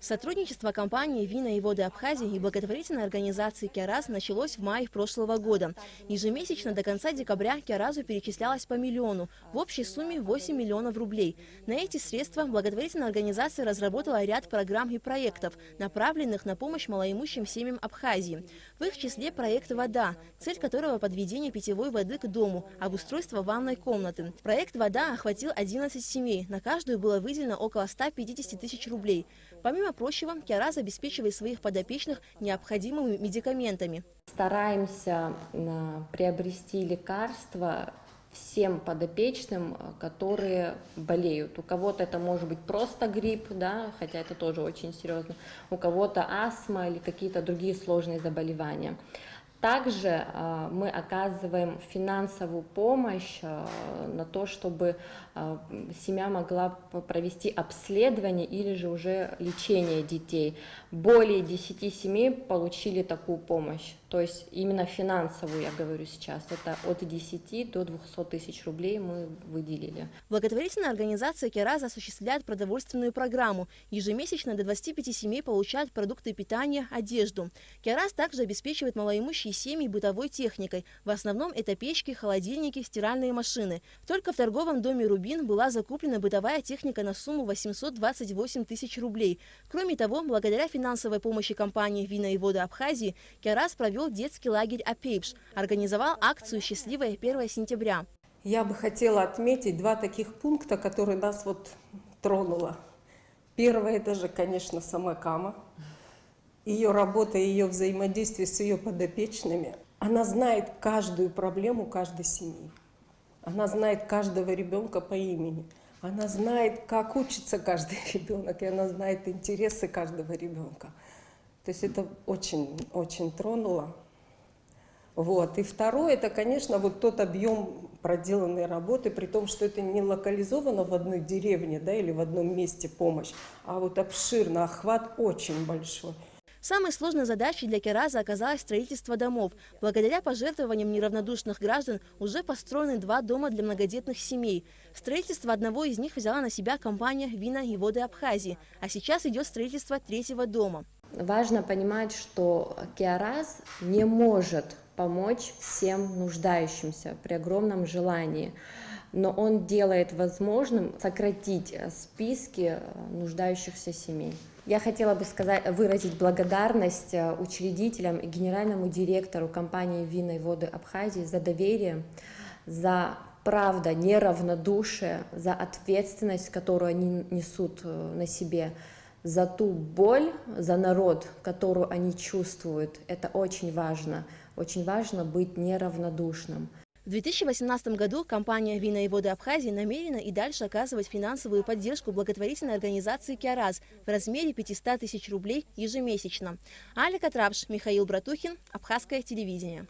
Сотрудничество компании «Вина и воды Абхазии» и благотворительной организации «Киараз» началось в мае прошлого года. Ежемесячно до конца декабря «Киаразу» перечислялось по миллиону, в общей сумме 8 миллионов рублей. На эти средства благотворительная организация разработала ряд программ и проектов, направленных на помощь малоимущим семьям Абхазии. В их числе проект «Вода», цель которого подведение питьевой воды к дому, обустройство ванной комнаты. Проект «Вода» охватил 11 семей, на каждую было выделено около 150 тысяч рублей. Помимо прочего, «Киараз» обеспечивает своих подопечных необходимыми медикаментами. Стараемся приобрести лекарства всем подопечным, которые болеют. У кого-то это может быть просто грипп, да, хотя это тоже очень серьезно. У кого-то астма или какие-то другие сложные заболевания. Также мы оказываем финансовую помощь на то, чтобы семья могла провести обследование или же уже лечение детей. Более 10 семей получили такую помощь. То есть именно финансовую, я говорю сейчас, это от 10 до 200 тысяч рублей мы выделили. Благотворительная организация «Киараз» осуществляет продовольственную программу. Ежемесячно до 25 семей получают продукты питания, одежду. «Киараз» также обеспечивает малоимущие семьи бытовой техникой. В основном это печки, холодильники, стиральные машины. Только в торговом доме «Рубин» была закуплена бытовая техника на сумму 828 тысяч рублей. Кроме того, благодаря финансовой помощи компании «Вина и воды Абхазии», «Киараз» провел детский лагерь «Апейпш», организовал акцию «Счастливое 1 сентября». Я бы хотела отметить два таких пункта, которые нас тронуло. Первое – это же, конечно, сама Кама. Ее работа, ее взаимодействие с ее подопечными. Она знает каждую проблему каждой семьи. Она знает каждого ребенка по имени. Она знает, как учится каждый ребенок, и она знает интересы каждого ребенка. То есть это очень тронуло. И второе, это, конечно, тот объем проделанной работы, при том, что это не локализовано в одной деревне, да, или в одном месте помощь, а обширно, охват очень большой. Самой сложной задачей для «Киараза» оказалось строительство домов. Благодаря пожертвованиям неравнодушных граждан уже построены 2 дома для многодетных семей. Строительство одного из них взяла на себя компания «Вина и воды Абхазии», а сейчас идет строительство 3-го дома. Важно понимать, что «Киараз» не может помочь всем нуждающимся при огромном желании, но он делает возможным сократить списки нуждающихся семей. Я хотела бы выразить благодарность учредителям и генеральному директору компании «Вина и воды Абхазии» за доверие, за правда неравнодушие, за ответственность, которую они несут на себе, за ту боль, за народ, которую они чувствуют. Это очень важно быть неравнодушным. В 2018 году компания «Вина и воды Абхазии» намерена и дальше оказывать финансовую поддержку благотворительной организации «Киараз» в размере 500 тысяч рублей ежемесячно. Аля Катрабш, Михаил Братухин, Абхазское телевидение.